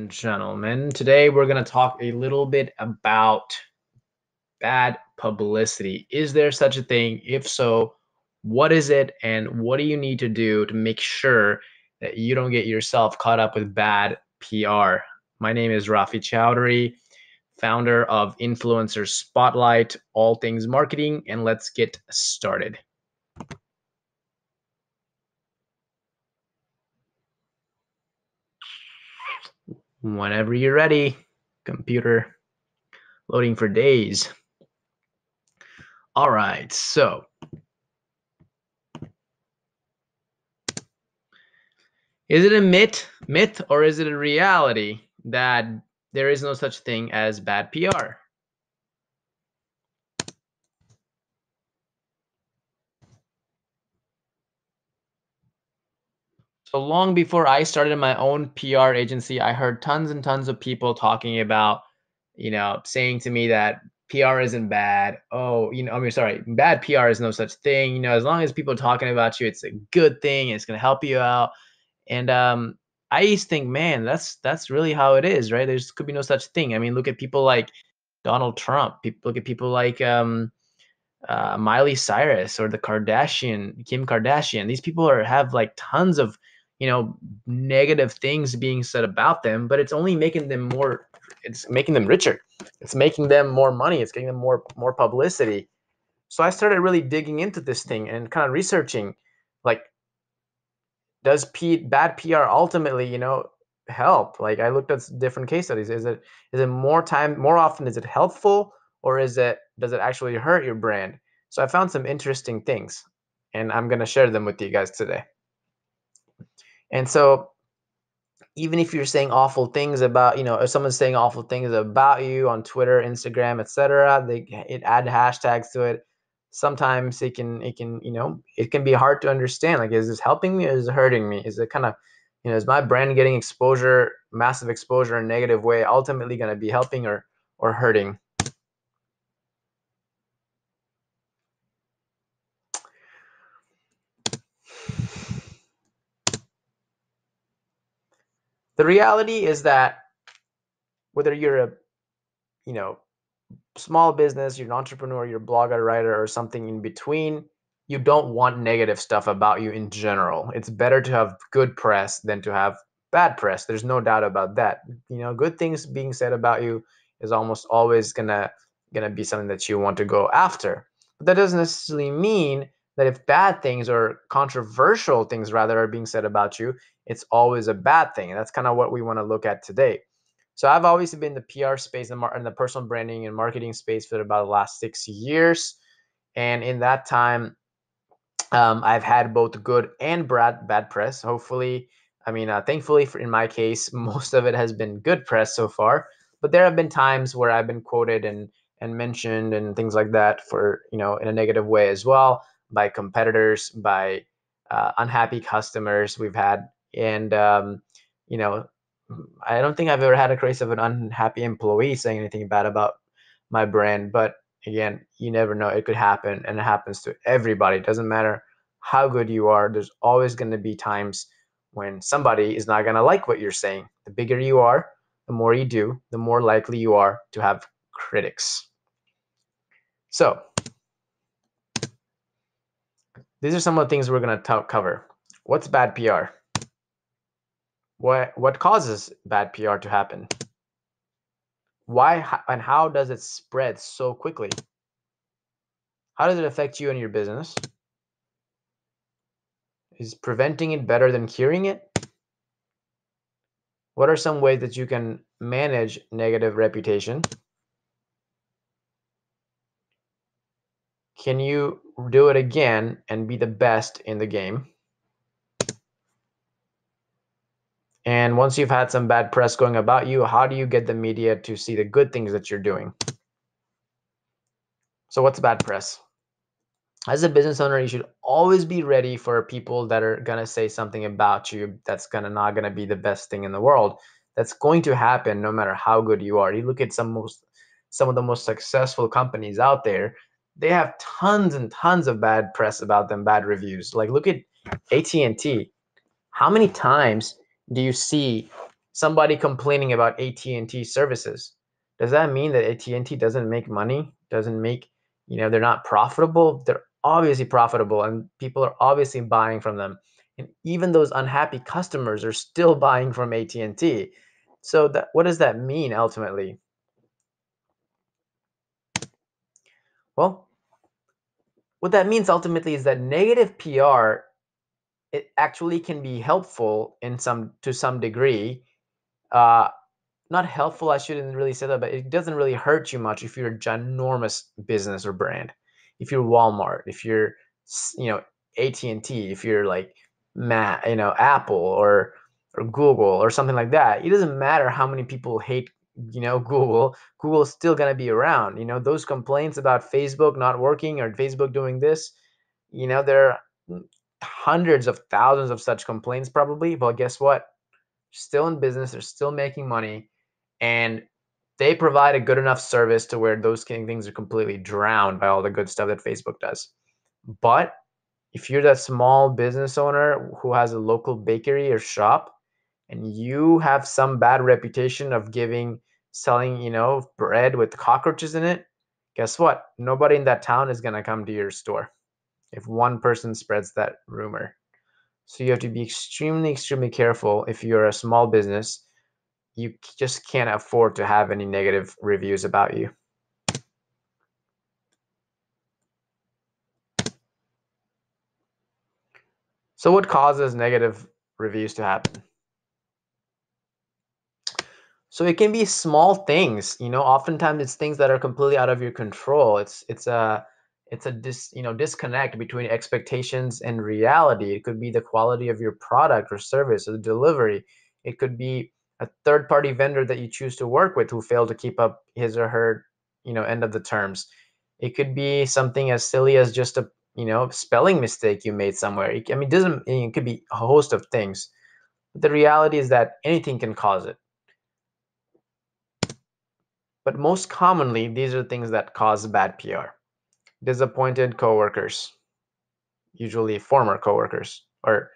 and gentlemen. Today we're going to talk a little bit about bad publicity. Is there such a thing? If so, what is it and what do you need to do to make sure that you don't get yourself caught up with bad PR? My name is Rafi Chowdhury, founder of Influencer Spotlight, all things marketing, and let's get started. Whenever you're ready, computer loading for days. All right, so is it a myth, or is it a reality that there is no such thing as bad PR? So long before I started my own PR agency, I heard tons and tons of people talking about, saying to me that PR isn't bad. Oh, sorry, bad PR is no such thing. As long as people are talking about you, it's a good thing. It's going to help you out. And I used to think, man, that's really how it is, right? There's could be no such thing. I mean, look at people like Donald Trump. Look at people like Miley Cyrus or Kim Kardashian. These people have like tons of, negative things being said about them, but it's only making them more. It's making them richer. It's making them more money. It's getting them more publicity. So I started really digging into this thing and kind of researching, like, does bad PR ultimately, help? Like, I looked at different case studies. Is it more often, is it helpful, or does it actually hurt your brand? So I found some interesting things, and I'm going to share them with you guys today. And so even if you're saying awful things about, if someone's saying awful things about you on Twitter, Instagram, etc., it add hashtags to it. Sometimes it can be hard to understand. Like, is this helping me or is it hurting me? Is it kind of, is my brand getting exposure, massive exposure in a negative way, ultimately going to be helping or hurting? The reality is that whether you're a, small business, you're an entrepreneur, you're a blogger, writer, or something in between, you don't want negative stuff about you in general. It's better to have good press than to have bad press. There's no doubt about that. Good things being said about you is almost always gonna be something that you want to go after. But that doesn't necessarily mean that if bad things or controversial things rather are being said about you, it's always a bad thing. And that's kind of what we want to look at today. So I've always been in the PR space and the personal branding and marketing space for about the last 6 years. And in that time, I've had both good and bad press. Hopefully, thankfully in my case, most of it has been good press so far. But there have been times where I've been quoted and mentioned and things like that for, in a negative way as well, by competitors, by unhappy customers we've had. And, I don't think I've ever had a case of an unhappy employee saying anything bad about my brand. But again, you never know. It could happen, and it happens to everybody. It doesn't matter how good you are. There's always going to be times when somebody is not going to like what you're saying. The bigger you are, the more you do, the more likely you are to have critics. So these are some of the things we're going to cover. What's bad PR? What causes bad PR to happen? Why and how does it spread so quickly? How does it affect you and your business? Is preventing it better than curing it? What are some ways that you can manage negative reputation? Can you do it again and be the best in the game? And once you've had some bad press going about you, how do you get the media to see the good things that you're doing? So what's bad press? As a business owner, you should always be ready for people that are going to say something about you that's not going to be the best thing in the world. That's going to happen no matter how good you are. You look at some of the most successful companies out there, they have tons and tons of bad press about them, bad reviews. Like, look at AT&T. How many times do you see somebody complaining about AT&T services. Does that mean that AT&T doesn't make money? Doesn't make, they're not profitable? They're obviously profitable and people are obviously buying from them. And even those unhappy customers are still buying from AT&T. So what does that mean ultimately? Well, what that means ultimately is that negative PR, it actually can be helpful to some degree. Uh, Not helpful, I shouldn't really say that, but it doesn't really hurt you much if you're a ginormous business or brand. If you're Walmart, if you're, AT&T, if you're like Apple or Google or something like that. It doesn't matter how many people hate, Google. Google's still going to be around. Those complaints about Facebook not working or Facebook doing this, there are hundreds of thousands of such complaints probably, but guess what? Still in business, they're still making money, and they provide a good enough service to where those things are completely drowned by all the good stuff that Facebook does. But if you're that small business owner who has a local bakery or shop and you have some bad reputation of selling, bread with cockroaches in it, guess what? Nobody in that town is going to come to your store if one person spreads that rumor. So you have to be extremely, extremely careful if you're a small business. You just can't afford to have any negative reviews about you. So what causes negative reviews to happen? So it can be small things, oftentimes it's things that are completely out of your control. It's a disconnect between expectations and reality. It could be the quality of your product or service or the delivery. It could be a third-party vendor that you choose to work with who failed to keep up his or her, end of the terms. It could be something as silly as just a, spelling mistake you made somewhere. It could be a host of things. But the reality is that anything can cause it. But most commonly, these are things that cause bad PR. Disappointed coworkers, usually former coworkers or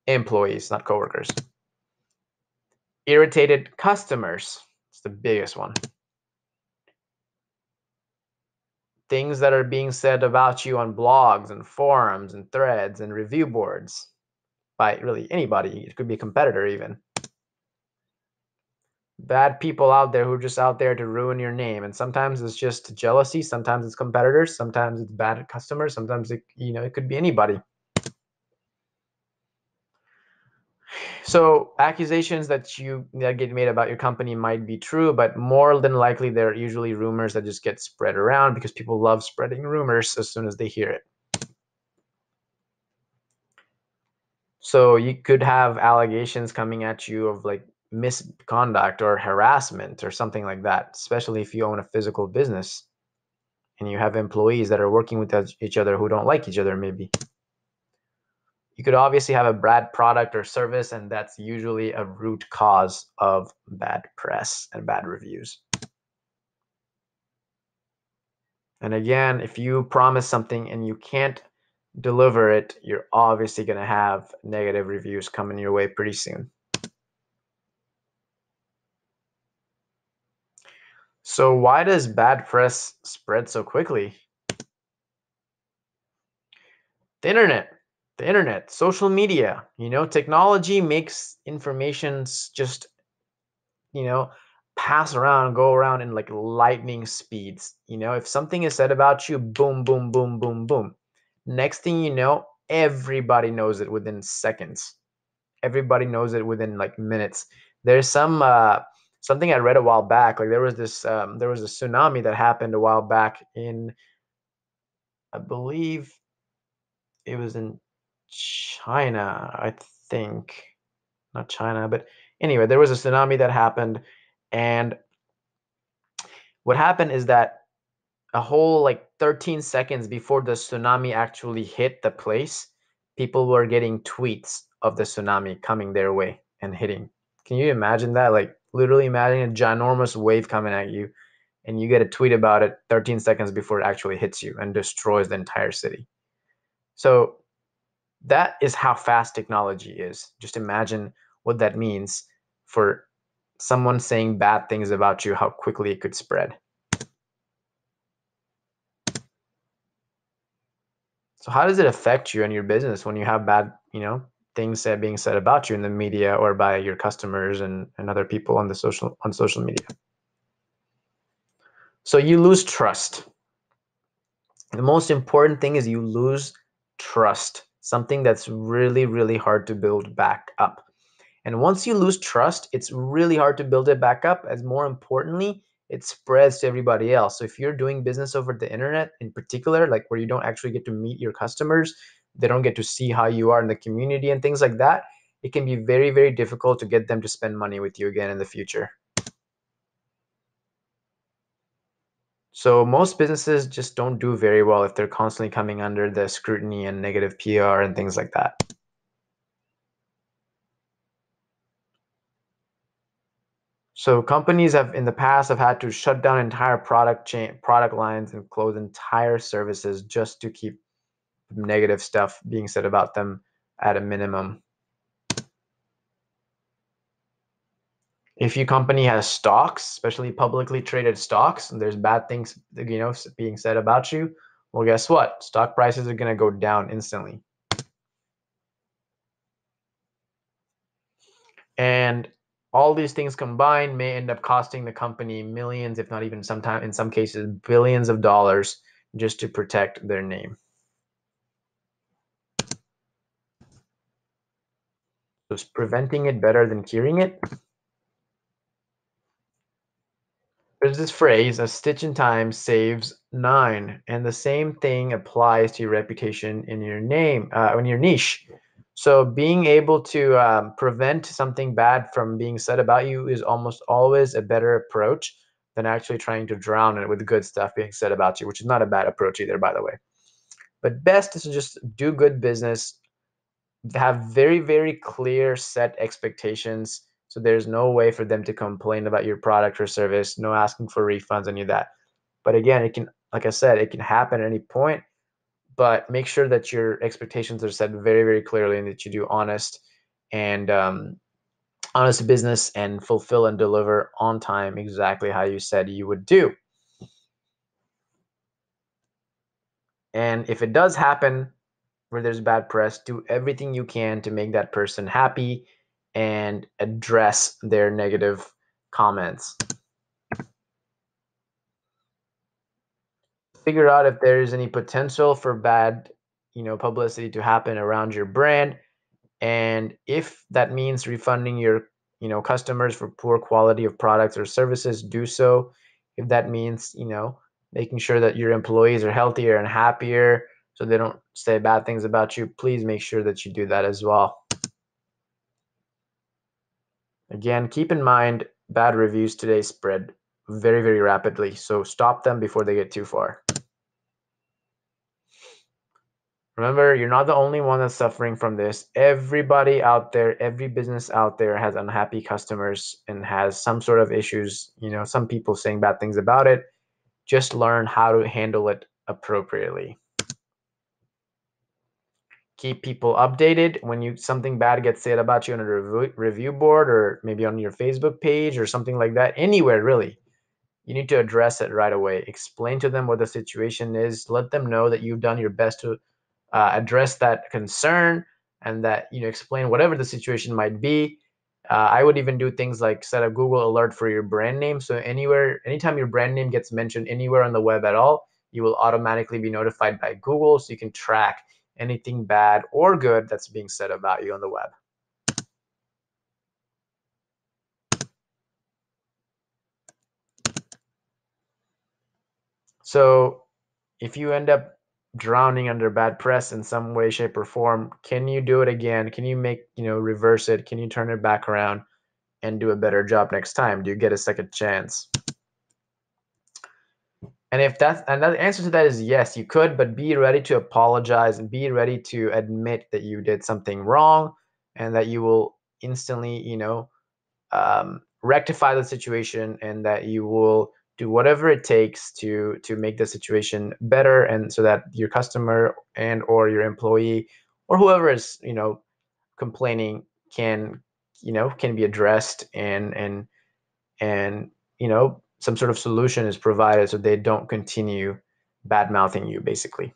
employees, not coworkers. Irritated customers, it's the biggest one. Things that are being said about you on blogs and forums and threads and review boards by really anybody. It could be a competitor even. Bad people out there who are just out there to ruin your name, and sometimes it's just jealousy, sometimes it's competitors, sometimes it's bad customers, sometimes it could be anybody. So accusations that get made about your company might be true, but more than likely they're usually rumors that just get spread around because people love spreading rumors as soon as they hear it. So you could have allegations coming at you of like misconduct or harassment or something like that, especially if you own a physical business and you have employees that are working with each other who don't like each other maybe. You could obviously have a bad product or service, and that's usually a root cause of bad press and bad reviews. And again, if you promise something and you can't deliver it, you're obviously going to have negative reviews coming your way pretty soon. So why does bad press spread so quickly? The internet, social media, technology makes information just, you know, go around in like lightning speeds. If something is said about you, boom, boom, boom, boom, boom. Next thing you know, everybody knows it within seconds. Everybody knows it within like minutes. There's something I read a while back. Like there was a tsunami that happened a while back in, I believe it was in China, I think. Not China, but anyway, there was a tsunami that happened, and what happened is that a whole like 13 seconds before the tsunami actually hit the place, people were getting tweets of the tsunami coming their way and hitting. Can you imagine that? Like literally imagine a ginormous wave coming at you and you get a tweet about it 13 seconds before it actually hits you and destroys the entire city. So that is how fast technology is. Just imagine what that means for someone saying bad things about you, how quickly it could spread. So how does it affect you and your business when you have bad, things being said about you in the media or by your customers and other people on social media? So you lose trust. The most important thing is you lose trust, something that's really, really hard to build back up. And once you lose trust, it's really hard to build it back up, as more importantly, it spreads to everybody else. So if you're doing business over the internet in particular, like where you don't actually get to meet your customers, they don't get to see how you are in the community and things like that, it can be very, very difficult to get them to spend money with you again in the future. So most businesses just don't do very well if they're constantly coming under the scrutiny and negative PR and things like that. So companies have in the past have had to shut down entire product lines and close entire services just to keep negative stuff being said about them at a minimum. If your company has stocks, especially publicly traded stocks, and there's bad things, being said about you, well, guess what? Stock prices are going to go down instantly. And all these things combined may end up costing the company millions, if not even sometimes in some cases billions of dollars, just to protect their name. So is preventing it better than curing it? There's this phrase, a stitch in time saves nine. And the same thing applies to your reputation in your in your niche. So being able to prevent something bad from being said about you is almost always a better approach than actually trying to drown it with good stuff being said about you, which is not a bad approach either, by the way. But best is to just do good business, have very, very clear set expectations. So there's no way for them to complain about your product or service, no asking for refunds, any of that. But again, it can, like I said, it can happen at any point, but make sure that your expectations are set very, very clearly and that you do and honest business and fulfill and deliver on time exactly how you said you would do. And if it does happen, where there's bad press, do everything you can to make that person happy and address their negative comments. Figure out if there is any potential for bad, publicity to happen around your brand. And if that means refunding your, customers for poor quality of products or services, do so. If that means, making sure that your employees are healthier and happier so they don't say bad things about you, please make sure that you do that as well. Again, keep in mind, bad reviews today spread very, very rapidly, so stop them before they get too far. Remember, you're not the only one that's suffering from this. Everybody out there, every business out there has unhappy customers and has some sort of issues, some people saying bad things about it. Just learn how to handle it appropriately. Keep people updated when something bad gets said about you on a review board or maybe on your Facebook page or something like that, anywhere really. You need to address it right away. Explain to them what the situation is. Let them know that you've done your best to address that concern and that, explain whatever the situation might be. I would even do things like set a Google alert for your brand name. So anytime your brand name gets mentioned anywhere on the web at all, you will automatically be notified by Google so you can track anything bad or good that's being said about you on the web. So if you end up drowning under bad press in some way, shape, or form, can you do it again? Can you reverse it? Can you turn it back around and do a better job next time? Do you get a second chance? And that answer to that is yes, you could, but be ready to apologize and be ready to admit that you did something wrong and that you will instantly, rectify the situation and that you will do whatever it takes to make the situation better and so that your customer and or your employee or whoever is complaining can be addressed and and some sort of solution is provided so they don't continue bad mouthing you, basically.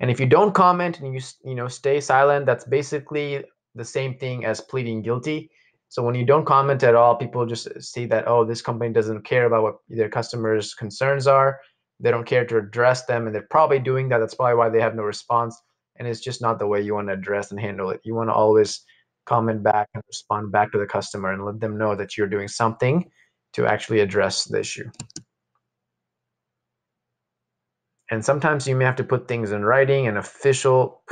And if you don't comment and you stay silent, that's basically the same thing as pleading guilty. So when you don't comment at all, people just see that, oh, this company doesn't care about what their customers' concerns are. They don't care to address them, and they're probably doing that. That's probably why they have no response. And it's just not the way you want to address and handle it. You want to always comment back and respond back to the customer and let them know that you're doing something to actually address the issue. And sometimes you may have to put things in writing and official,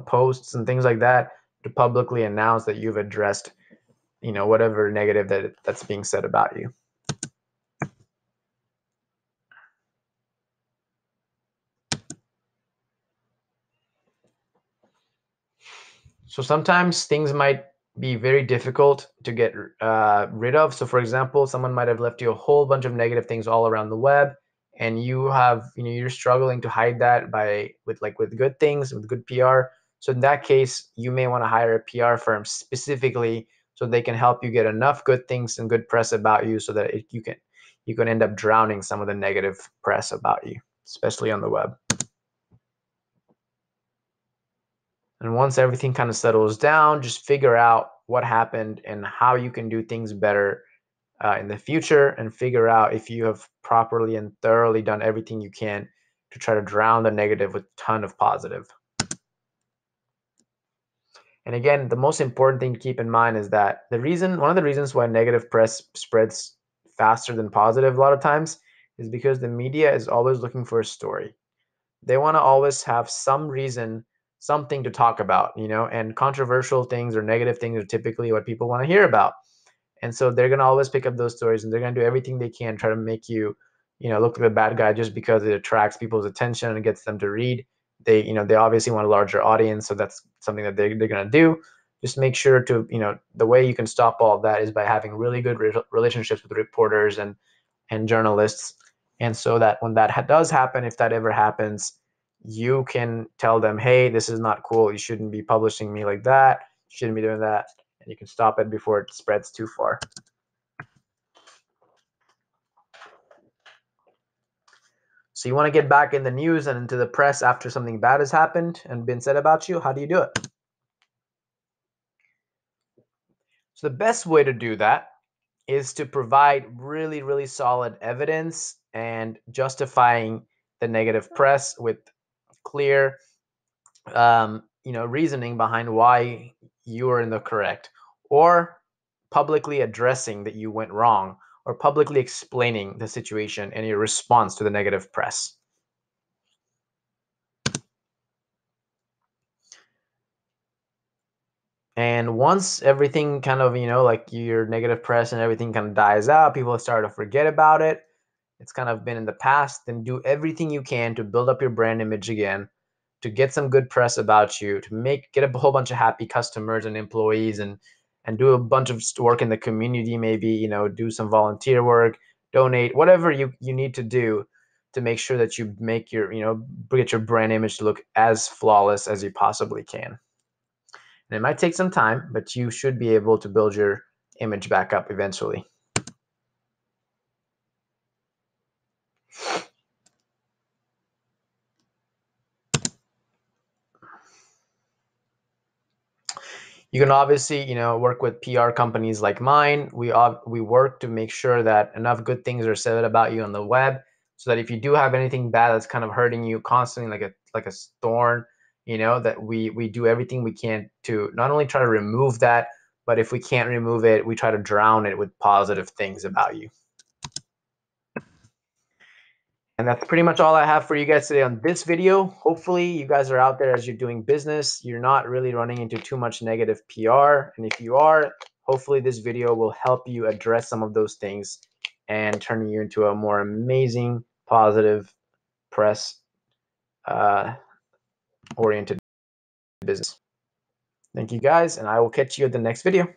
posts and things like that to publicly announce that you've addressed, whatever negative that's being said about you. So sometimes things might be very difficult to get rid of. So for example, someone might have left you a whole bunch of negative things all around the web, and you're struggling to hide that with good things, with good PR. So in that case, you may want to hire a PR firm specifically so they can help you get enough good things and good press about you so that you can end up drowning some of the negative press about you, especially on the web. And once everything kind of settles down, just figure out what happened and how you can do things better in the future, and figure out if you have properly and thoroughly done everything you can to try to drown the negative with a ton of positive. And again, the most important thing to keep in mind is that one of the reasons why negative press spreads faster than positive a lot of times is because the media is always looking for a story. They want to always have some reason, something to talk about, and controversial things or negative things are typically what people want to hear about. And so they're going to always pick up those stories, and they're going to do everything they can, try to make you, look like a bad guy just because it attracts people's attention and gets them to read. They obviously want a larger audience, so that's something that they're going to do. Just make sure to, the way you can stop all of that is by having really good relationships with reporters and journalists. And so that when that does happen, if that ever happens, you can tell them, hey, this is not cool. You shouldn't be publishing me like that. You shouldn't be doing that. And you can stop it before it spreads too far. So you want to get back in the news and into the press after something bad has happened and been said about you. How do you do it? So the best way to do that is to provide really, really solid evidence and justifying the negative press with clear reasoning behind why you are in the correct, or publicly addressing that you went wrong, or publicly explaining the situation and your response to the negative press. And once everything kind of, like your negative press and everything kind of dies out, people start to forget about it, it's kind of been in the past, then do everything you can to build up your brand image again, to get some good press about you, to get a whole bunch of happy customers and employees, and do a bunch of work in the community, maybe, do some volunteer work, donate, whatever you need to do to make sure that you make get your brand image to look as flawless as you possibly can. And it might take some time, but you should be able to build your image back up eventually. You can obviously, work with PR companies like mine. We work to make sure that enough good things are said about you on the web, so that if you do have anything bad that's kind of hurting you constantly, like a thorn, that we do everything we can to not only try to remove that, but if we can't remove it, we try to drown it with positive things about you. And that's pretty much all I have for you guys today on this video. Hopefully you guys are out there as you're doing business, you're not really running into too much negative PR. And if you are, hopefully this video will help you address some of those things and turn you into a more amazing, positive, press oriented business. Thank you guys, and I will catch you at the next video.